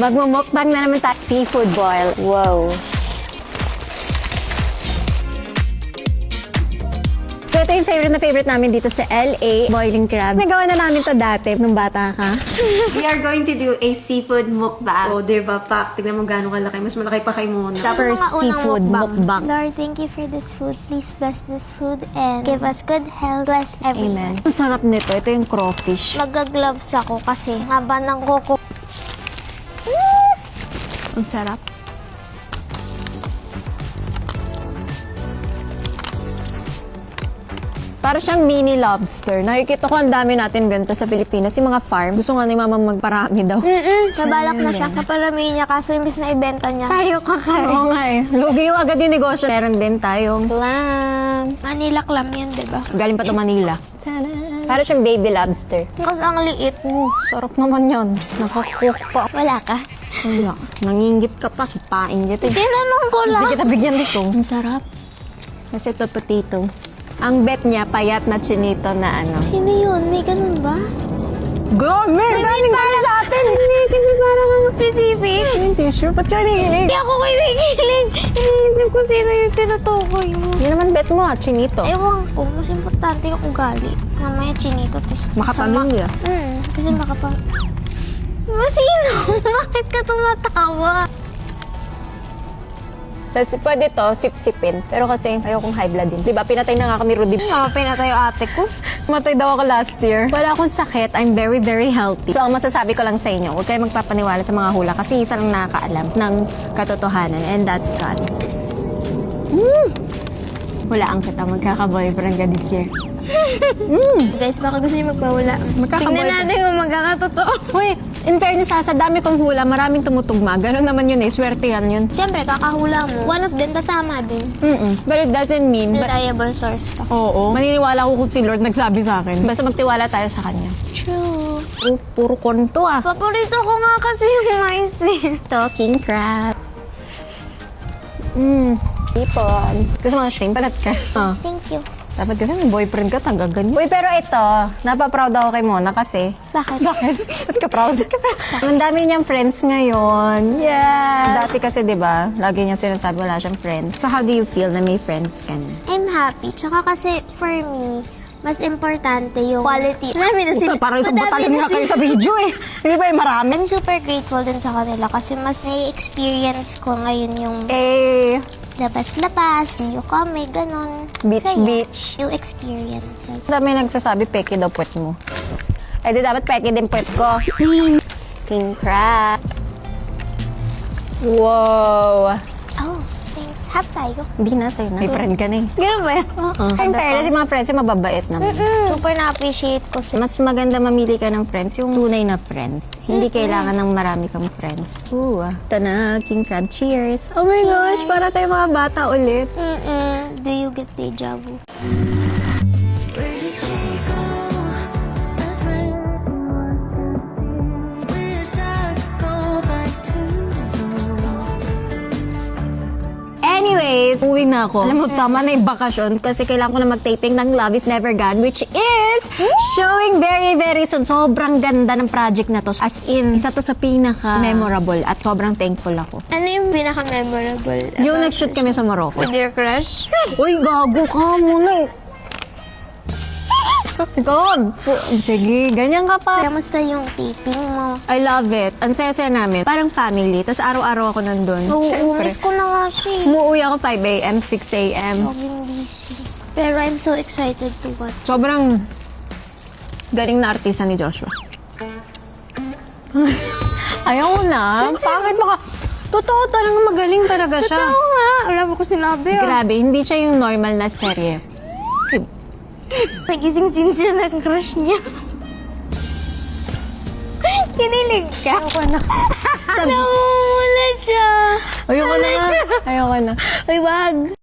Magmumukbang na naman tayo. Seafood boil. Wow. So, ito yung favorite namin dito sa LA. Boiling crab. Nagawa na namin to dati nung bata ka. We are going to do a seafood mukbang. Oh, diba, Pak? Tignan mo gano'ng kalaki. Mas malaki pa kay Mona. First seafood mukbang. Lord, thank you for this food. Please bless this food and give us good health. Bless everyone. Amen. Ang sarap nito. Ito yung crawfish. Mag-gloves ako kasi haba ng kuko. Ang sarap. Para siyang mini lobster. Nakikita ko ang dami natin ganito sa Pilipinas. Yung mga farm. Gusto nga ni mama magparami daw. Nabalak na siya. Kaparamihin niya kaso imbis na ibenta niya. Tayo kakain. Oo nga eh. Lugi yung agad yung negosyo. Meron din tayong clam. Manila clam yan, diba? Galing pa to Manila. Para siyang baby lobster. Kasi ang liit. Sarap naman yan. Nakakook pa. Wala ka? Wala. Nangingip ka pa. Supain kita. Tinanong ko lang. Hindi kita bigyan dito. Ang sarap. Kasi ito potato. Ang bet niya, payat na chinito na ano. Sino yun? May ganun ba? Grabe! Daming galing sa atin! Hindi, kasi parang ang specific. Yung tissue, ba't ka nakikinig? Hindi ako kinikilig. Hindi ko sino yung tinutukoy mo. Yun naman bet mo, chinito. Ewan ko, mas importante yung ugali. Mamaya chinito, tis... Makapamilya. Kasi Sino? Bakit ka tumatawa? Tapos pwede to, sip-sipin. Pero kasi ayokong high blood din. Diba, pinatay na nga ako ni Rudy. Pinatay yung ate ko. Matay daw ako last year. Wala akong sakit. I'm very, very healthy. So, ang masasabi ko lang sa inyo, huwag kayo magpapaniwala sa mga hula kasi isa lang nakakaalam ng katotohanan. And that's God. Hulaan kita, magkaka-boyfriend ka this year. Guys, baka gusto niyo magpawala. Magkakaboy Tingnan natin kung magkakatotoo. Uy, in fairness sa dami kong hula, maraming tumutugma. Ganun naman yun eh, swertehan yun. Siyempre, kakahula mo. One of them, tatama din. But it doesn't mean... Reliable source ka. Oo. Maniniwala ko kung si Lord nagsabi sa akin. Basta magtiwala tayo sa Kanya. True. Puro konto ah. Paborito ko nga kasi yung mais eh. Talking crab. Ipon. Gusto mo ng shrimp? Balat ka. Thank you. Dapat kasi may boyfriend ka, tagagan. Uy, pero ito, napaproud ako kay Mona kasi... Bakit? Bakit? Ba't ka proud? Ang dami niyang friends ngayon. Yeah! Dati kasi, di ba, lagi niya sinasabi wala siyang friends. So, how do you feel na may friends ka na? I'm happy. Tsaka kasi, for me, mas importante yung quality. Marami na sila. Parang isang Madami batalyon na nga kayo sila. sa video eh. Hindi ba marami? I'm super grateful din sa kanila kasi mas na-experience ko ngayon yung labas-labas, yung kami, ganon. Beach. Yung experiences. Dami nagsasabi, peke daw puwet mo. Eh di dapat peke din puwet ko. King crab. Wow. Oh, thanks. Half tayo. Hindi na, sa'yo na. May friend ka na eh. Ganun ba yan? In fairness, yung mga friends yung mababait naman. Super na-appreciate ko sila. Mas maganda mamili ka ng friends, yung tunay na friends. Hindi kailangan ng marami kang friends. Ito na, King Crab. Cheers! Oh my gosh, para tayo mga bata ulit. Do you get deja vu? Where did she go? I swear wish I could go back to those. Anyways, uwi na ako. Alam mo, tama na yung bakasyon kasi kailangan ko na mag-taping ng Love is Never Gone, which is showing very, very soon. Sobrang ganda ng project na to. As in, isa to sa pinaka-memorable at sobrang thankful ako. Ano yung pinaka-memorable? Yung nag-shoot kami sa Morocco. With your crush? Uy, gago ka muna. Ito. Sige, ganyan ka pa. Kamusta yung taping mo? I love it. Ang saya-saya namin. Parang family. Tapos araw-araw ako nandun. Oo, miss ko na nga siya. Umuwi ako 5 a.m., 6 a.m. Laging busy. Pero I'm so excited to watch. Sobrang galing na artista ni Joshua. Ayaw na. Bakit baka... Totoo talaga, magaling talaga siya. Totoo nga. Alam mo ko sinabi. Grabe, hindi siya yung normal na serye. Nagising-sin siya ng crush niya. Kinilig ka? Ayoko na. Namumula siya. Ayoko na. Ayoko na. Uy, wag.